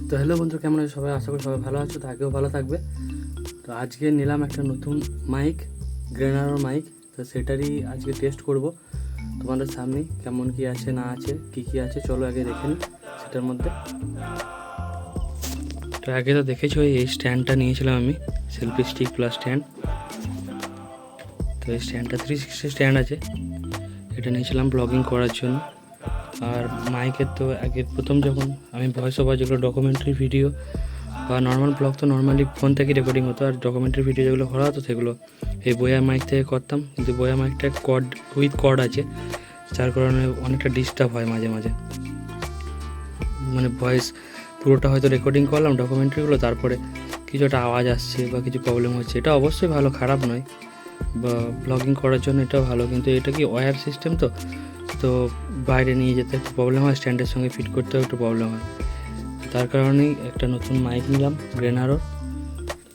তো হ্যালো বন্ধু, কেমন আছো সবাই? আশা করি সবাই ভালো আছো, তো আগেও ভালো থাকবে। তো আজকে নিলাম একটা নতুন মাইক, গ্রেনারোর মাইক। তো সেটারই আজকে টেস্ট করব তোমাদের সামনে, কেমন কি আছে না আছে, কি কি আছে চলো আগে দেখে নিই সেটার মধ্যে। তো আগে তো দেখেছো এই স্ট্যান্ডটা নিয়েছিলাম আমি, সেলফি স্টিক প্লাস স্ট্যান্ড। তো এই স্ট্যান্ডটা 360 স্ট্যান্ড আছে, এটা নিয়েছিলাম ব্লগিং করার জন্য। আর মাইকের তো আগে প্রথম যখন আমি ভয়েস ওভার, যেগুলো ডকুমেন্টারি ভিডিও বা নর্মাল ব্লগ, তো নর্মালি ফোন থেকে রেকর্ডিং হতো, আর ডকুমেন্টারি ভিডিও যেগুলো করা হতো সেগুলো এই বোয়া মাইক থেকে করতাম। কিন্তু বোয়া মাইকটা কর্ড আছে, যার কারণে অনেকটা ডিস্টার্ব হয় মাঝে মাঝে। মানে ভয়েস পুরোটা হয়তো রেকর্ডিং করলাম ডকুমেন্টারিগুলো, তারপরে কিছু একটা আওয়াজ আসছে বা কিছু প্রবলেম হচ্ছে। এটা অবশ্যই ভালো, খারাপ নয়, বা ব্লগিং করার জন্য এটাও ভালো। কিন্তু এটা কি ওয়্যার সিস্টেম, তো বাইরে নিয়ে যেতে একটু প্রবলেম হয়, স্ট্যান্ডের সঙ্গে ফিট করতেও একটু প্রবলেম হয়। তার কারণেই একটা নতুন মাইক নিলাম গ্রেনারোর,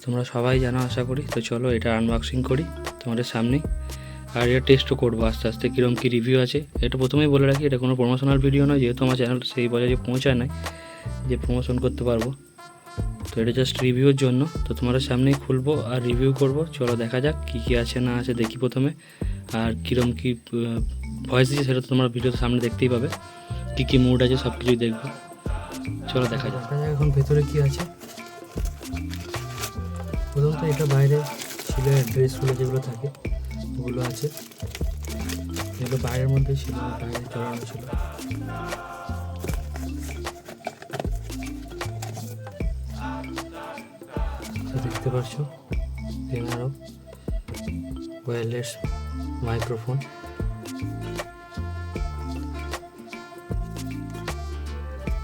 তোমরা সবাই জানো আশা করি। তো চলো এটা আনবক্সিং করি তোমাদের সামনেই, আর এটা টেস্টও করবো আস্তে আস্তে কীরকম কী রিভিউ আছে। এটা প্রথমেই বলে রাখি, এটা কোনো প্রমোশনাল ভিডিও নয়, যেহেতু আমার চ্যানেলটা সেই পর্যায়ে পৌঁছায় নাই যে প্রমোশন করতে পারবো। তো এটা জাস্ট রিভিউর জন্য, তো তোমাদের সামনেই খুলবো আর রিভিউ করব। চলো দেখা যাক কী কী আছে না আছে দেখি প্রথমে, আর কীরকম কী ভয়েস দিচ্ছে সেটা তো তোমরা ভিডিওর সামনে দেখতেই পাবে। কী কী মুড আছে সব কিছুই দেখবো, চলো দেখা যাক এখন ভেতরে কী আছে। প্রথমত এটা বাইরে ছিল, ড্রেসগুলো যেগুলো থাকে ওগুলো আছে, এগুলো বাইরের মধ্যে ছিল, বাইরে চড়ানো ছিল। দেখতে পাচ্ছ গ্রেনারো ওয়্যারলেস মাইক্রোফোন।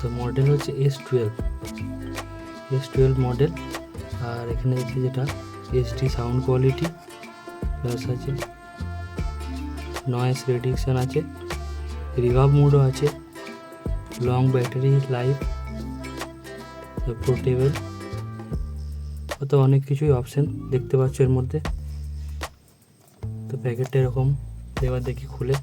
তো মডেল হচ্ছে S12 মডেল। আর এখানে দেখছি যেটা HD সাউন্ড কোয়ালিটি প্লাস আছে, নয়েজ রিডাকশন আছে, রিভার্ব মোডও আছে, লং ব্যাটারি লাইফ, পোর্টেবল, তো অনেক কিছুই অপশান দেখতে পাচ্ছ এর মধ্যে। তো প্যাকেটটা এরকম, এবার দেখি খুলে।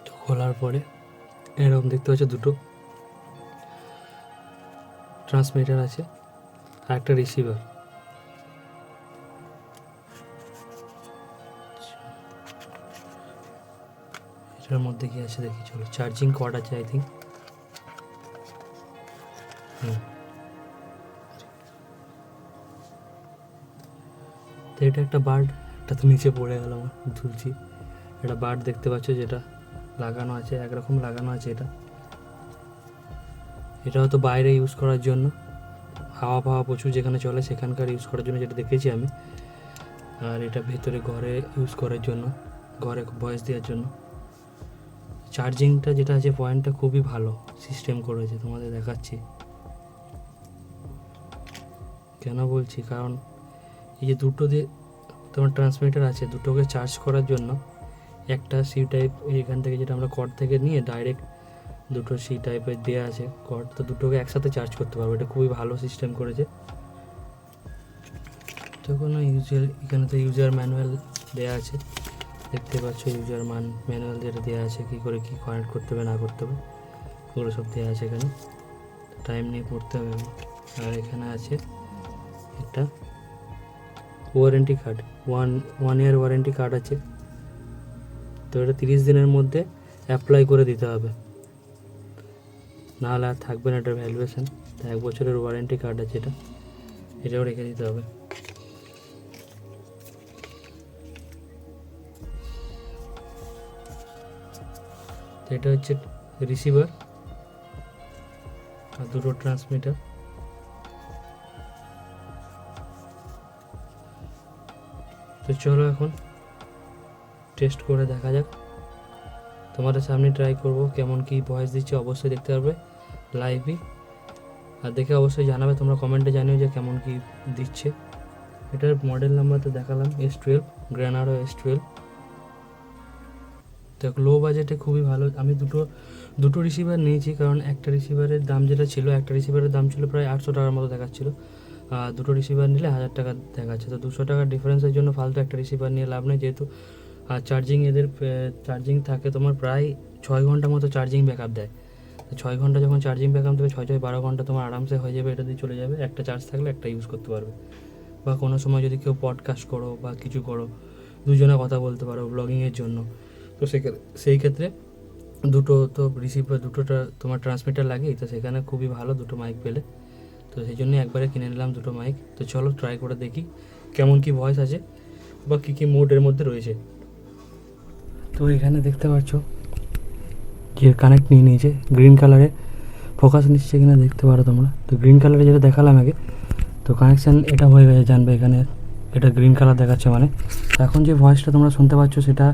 তো খোলার পরে এরকম দেখতে পাচ্ছ দুটো ট্রান্সমিটার আছে আর একটা রিসিভার। এটার মধ্যে কি আছে দেখি চলো। চার্জিং কর্ড আছে আই থিঙ্ক, তো এটা একটা বার্ড, এটা তো নিচে পড়ে গেল, আমার ঝুলছি। এটা বার্ড দেখতে পাচ্ছ যেটা লাগানো আছে, একরকম লাগানো আছে। এটা হয়তো বাইরে ইউজ করার জন্য, হাওয়া প্রচুর যেখানে চলে সেখানকার ইউজ করার জন্য, যেটা দেখেছি আমি। আর এটা ভেতরে ঘরে ইউজ করার জন্য, ঘরে ভয়েস দেওয়ার জন্য। চার্জিংটা যেটা আছে পয়েন্টটা খুবই ভালো সিস্টেম করেছে, তোমাদের দেখাচ্ছি। কেন বলছি, কারণ এই যে দুটো দিয়ে তোমার ট্রান্সমিটার আছে, দুটোকে চার্জ করার জন্য একটা সি টাইপ এখান থেকে, যেটা আমরা কর্ড থেকে নিয়ে ডাইরেক্ট দুটো সি টাইপের দেওয়া আছে কর্ড, তো দুটোকে একসাথে চার্জ করতে পারবো। এটা খুবই ভালো সিস্টেম করেছে। তো কোনো এখানে তো ইউজার ম্যানুয়াল দেওয়া আছে, দেখতে পাচ্ছ ইউজার ম্যানুয়াল যেটা দেওয়া আছে, কী করে কী কানেক্ট করতে হবে না করতে হবে ওগুলো সব দেওয়া আছে এখানে, টাইম নিয়ে পড়তে হবে। আর এখানে আছে একটা warranty card, one year warranty card আছে। তো এটা 30 দিনের মধ্যে অ্যাপ্লাই করে দিতে হবে, নাহলে আর থাকবে না এটার ভ্যালুয়েশন। তো 1 বছরের ওয়ারেন্টি কার্ড আছে, এটাও রেখে দিতে হবে। তো এটা হচ্ছে রিসিভার আর দুটো ট্রান্সমিটার। তো চলো এখন টেস্ট করে দেখা যাক, তোমাদের সামনে ট্রাই করব কেমন কি ভয়েস দিচ্ছে। অবশ্যই দেখতে পারবে লাইভই, আর দেখে অবশ্যই জানাবে তোমরা, কমেন্টে জানিও যে কেমন কি দিচ্ছে। এটার মডেল নাম্বার তো দেখালাম, S12, গ্রেনারো S12। তো লো বাজেটে খুবই ভালো। আমি দুটো রিসিভার নিয়েছি, কারণ একটা রিসিভারের দাম যেটা ছিল, একটা রিসিভারের দাম ছিল প্রায় 800 টাকার মতো দেখাচ্ছিলো, দুটো রিসিভার নিলে 1000 টাকা দেখাচ্ছে। তো 200 টাকার ডিফারেন্সের জন্য ফালতু একটা রিসিভার নিয়ে লাভ নেই, যেহেতু আর চার্জিং এদের চার্জিং থাকে তোমার প্রায় 6 ঘন্টা মতো চার্জিং ব্যাকআপ দেয়। তো 6 ঘন্টা যখন চার্জিং ব্যাকআপ দেবে, 6 6 12 ঘন্টা তোমার আরামসে হয়ে যাবে, এটা দিয়ে চলে যাবে। একটা চার্জ থাকলে একটা ইউজ করতে পারবে, বা কোনো সময় যদি কেউ পডকাস্ট করো বা কিছু করো, দুজনে কথা বলতে পারো ব্লগিংয়ের জন্য। তো সেই ক্ষেত্রে দুটো তো রিসিভার, দুটোটা তোমার ট্রান্সমিটার লাগে, তো সেখানে খুবই ভালো দুটো মাইক পেলে। তো সেই জন্য একবারে কিনে নিলাম দুটো মাইক। তো চলো ট্রাই করে দেখি কেমন কি ভয়েস আছে বা কী কী মোড এর মধ্যে রয়েছে। তো এখানে দেখতে পাচ্ছ যে কানেক্ট নিয়ে নিয়েছে গ্রিন কালারে, ফোকাস নিচ্ছে কিনা দেখতে পারো তোমরা। তো গ্রিন কালারে যেটা দেখালাম আগে, তো কানেকশান এটা হয়ে গেছে, জানবে এখানে এটা গ্রিন কালার দেখাচ্ছে মানে। তো এখন যে ভয়েসটা তোমরা শুনতে পাচ্ছ সেটা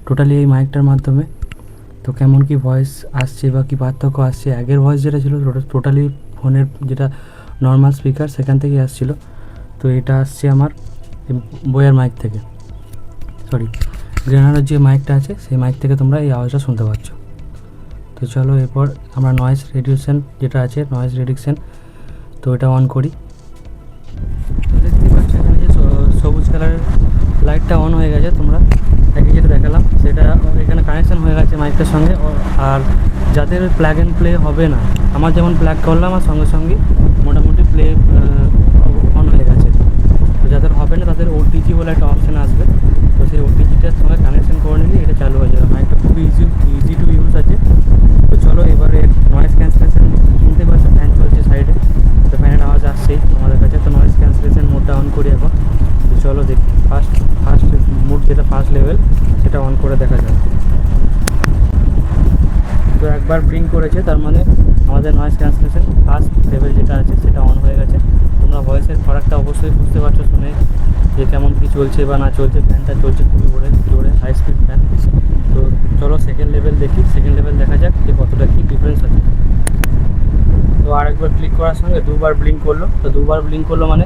টোটালি এই মাইকটার মাধ্যমে। তো কেমন কি ভয়েস আসছে বা কী পার্থক্য আসছে, আগের ভয়েস যেটা ছিল টোটালি ফোনের যেটা নর্মাল স্পিকার সেখান থেকেই আসছিলো। তো এটা আসছে আমার বইয়ের মাইক থেকে, সরি গ্রেনারের যে মাইকটা আছে সেই মাইক থেকে তোমরা এই আওয়াজটা শুনতে পাচ্ছ। তো চলো এরপর আমরা নয়েজ রিডিউকশন যেটা আছে, নয়েজ রিডিউকশন, তো এটা অন করি। দেখতে পাচ্ছ এখানে যে সবুজ কালারের লাইটটা অন হয়ে গেছে, তোমরা আগে যেটা দেখালাম সেটা এখানে কানেকশান হয়ে গেছে মাইকটার সঙ্গে। আর যাদের প্লাগ অ্যান্ড প্লে হবে না, আমার যেমন প্লাগ করলাম আর সঙ্গে সঙ্গে মোটামুটি প্লে অন হয়ে গেছে। তো যাদের হবে না তাদের ওটিজি বলে একটা অপশান আসবে, তো সেই ওটিজিটার সঙ্গে কানেকশান করে নিলে এটা চালু হয়ে যাবে। মাইকটা খুবই ইজি টু ইউজ আছে। তো চলো এবারে নয়েজ ক্যান্সেলেশন শুনতে পাচ্ছ, ফ্যান চলছে সাইডে, তো ফ্যানের আওয়াজ আসছেই আমাদের কাছে। তো নয়েজ ক্যান্সেলেশন মোডটা অন করি এখন। তো চলো দেখি ফার্স্ট মোড যেটা ফার্স্ট লেভেল সেটা অন করে দেখা যায়। তো একবার ব্লিঙ্ক করেছে, তার মানে আমাদের নয়েজ ক্যান্সেলেশন ফার্স্ট লেভেল যেটা আছে সেটা অন হয়ে গেছে। তোমরা ভয়েসের ফারাকটা অবশ্যই বুঝতে পারছো শুনে, যে কেমন কী চলছে বা না চলছে। ফ্যানটা চলছে খুবই জোরে হাই স্পিড ফ্যান। তো চলো সেকেন্ড লেভেল দেখি, সেকেন্ড লেভেল দেখা যাক যে কতটা কী ডিফারেন্স আছে। তো আরেকবার ক্লিক করার সঙ্গে দুবার ব্লিঙ্ক করলো, তো দুবার ব্লিঙ্ক করলো মানে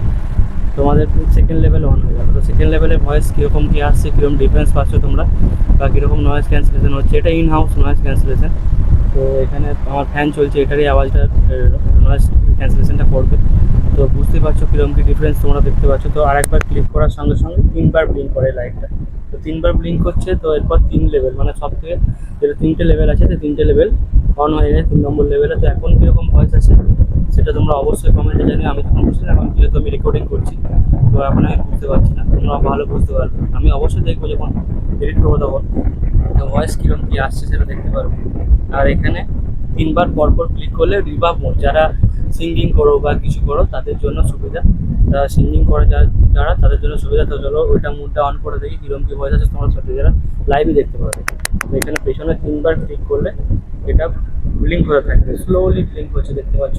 তোমাদের সেকেন্ড লেভেল অন হয়ে গেল। তো সেকেন্ড লেভেলের ভয়েস কীরকম কী আসছে, কীরকম ডিফারেন্স পাচ্ছ তোমরা, বা কীরকম নয়েজ ক্যান্সেলেশন হচ্ছে, এটা ইন হাউস নয়েজ ক্যান্সেলেশন। তো এখানে আমার ফ্যান চলছে, এটারই আওয়াজটা নয়েজ ক্যান্সেলেশনটা করবে। তো বুঝতে পারছো কীরকম কী ডিফারেন্স তোমরা দেখতে পাচ্ছ। তো আরেকবার ক্লিক করার সঙ্গে সঙ্গে 3বার ব্লিঙ্ক করে লাইটটা, তো 3বার ব্লিঙ্ক করছে। তো এরপর 3 লেভেল মানে সব থেকে যেটা 3টে লেভেল আছে, তো 3টে লেভেল অন হয়ে যায় 3 নম্বর লেভেলে। তো এখন কীরকম ভয়েস আছে সেটা তোমরা অবশ্যই কমেন্টে জানিও। আমি তখন বুঝতে না, এখন যেহেতু আমি রেকর্ডিং করছি তো এখন আমি বুঝতে পারছি না, তোমরা ভালো বুঝতে পারবে। আমি অবশ্যই দেখবো যখন এডিট করবো তখন, তো ভয়েস কীরকম কী আসছে সেটা দেখতে পারবো। আর এখানে 3বার পরপর ক্লিক করলে রিভার্ব মোড, যারা সিঙ্গিং করো বা কিছু করো তাদের জন্য সুবিধা, যারা সিঙ্গিং করে যারা তাদের জন্য সুবিধা। তো চলো ওইটা মোডটা অন করে দেখি কীরকম কী ভয়েস আছে, তোমার সাথে যারা লাইভে দেখতে পারবে। তো এখানে পেছনে 3বার ক্লিক করলে এটা ব্লিঙ্ক হতে থাকবে, স্লোলি ব্লিঙ্ক হচ্ছে দেখতে পাচ্ছ।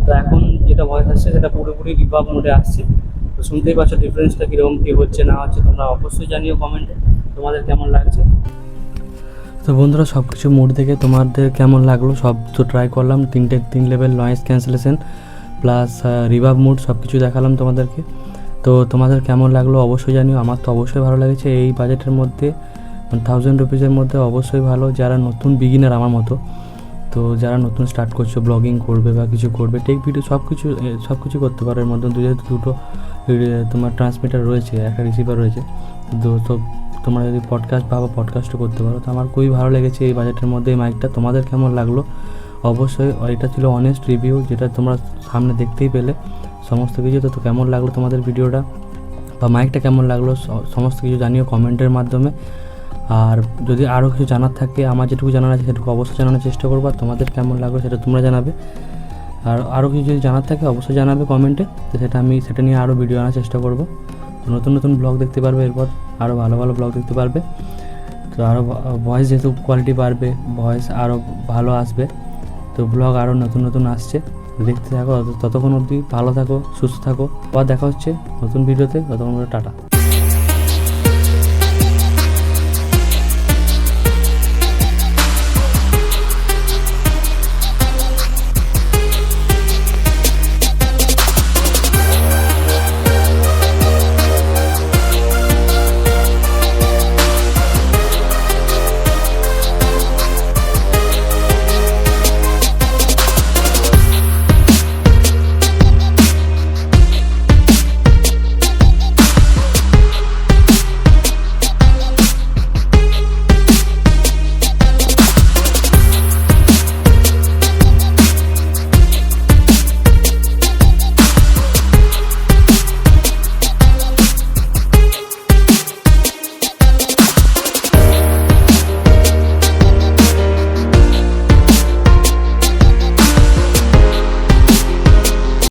তো এখন যেটা ভয়েস আসছে সেটা পুরোপুরি রিভার্ব মোডে আসছে। তো শুনতেই পাচ্ছ ডিফারেন্সটা কীরকম কী হচ্ছে না হচ্ছে, তোমরা অবশ্যই জানিও কমেন্টে তোমাদের কেমন লাগছে। তো বন্ধুরা সব কিছু মোড দেখে তোমাদের কেমন লাগলো সব তো ট্রাই করলাম, 3 level noise cancellation plus reverb mode সব কিছু দেখালাম তোমাদেরকে। তো তোমাদের কেমন লাগলো অবশ্যই জানিও। আমার তো অবশ্যই ভালো লেগেছে, এই বাজেটের মধ্যে 1000 রুপিসের মধ্যে অবশ্যই ভালো। যারা নতুন বিগিনার আমার মতো, তো যারা নতুন স্টার্ট করছো, ব্লগিং করবে বা কিছু করবে, টেক ভিডিও সব কিছু করতে পারো। এর মধ্যে দুটো তোমার ট্রান্সমিটার রয়েছে, একটা রিসিভার রয়েছে। তো তোমরা যদি পডকাস্ট ভাবো পডকাস্টও করতে পারো। তো আমার খুবই ভালো লেগেছে এই বাজেটের মধ্যে এই মাইকটা। তোমাদের কেমন লাগলো অবশ্যই, এটা ছিল অনেস্ট রিভিউ, যেটা তোমরা সামনে দেখতেই পেলে সমস্ত কিছু। তো কেমন লাগলো তোমাদের ভিডিওটা বা মাইকটা কেমন লাগলো সমস্ত কিছু জানিও কমেন্টের মাধ্যমে। আর যদি আরও কিছু জানার থাকে, আমার যেটুকু জানার আছে সেটুকু অবশ্যই জানানোর চেষ্টা করবো। আর তোমাদের কেমন লাগলো সেটা তোমরা জানাবে। আর আরও কিছু যদি জানার থাকে অবশ্যই জানাবে কমেন্টে, তো সেটা নিয়ে আরও ভিডিও আনার চেষ্টা করবো। নতুন নতুন ব্লগ দেখতে পারবে, এরপর আরও ভালো ভালো ব্লগ দেখতে পারবে। তো আরও ভয়েস যেহেতু কোয়ালিটি বাড়বে, ভয়েস আরও ভালো আসবে, তো ব্লগ আরও নতুন নতুন আসছে, দেখতে থাকো। ততক্ষণ অবধি ভালো থাকো, সুস্থ থাকো। আবার দেখা হচ্ছে নতুন ভিডিওতে, ততক্ষণ টাটা।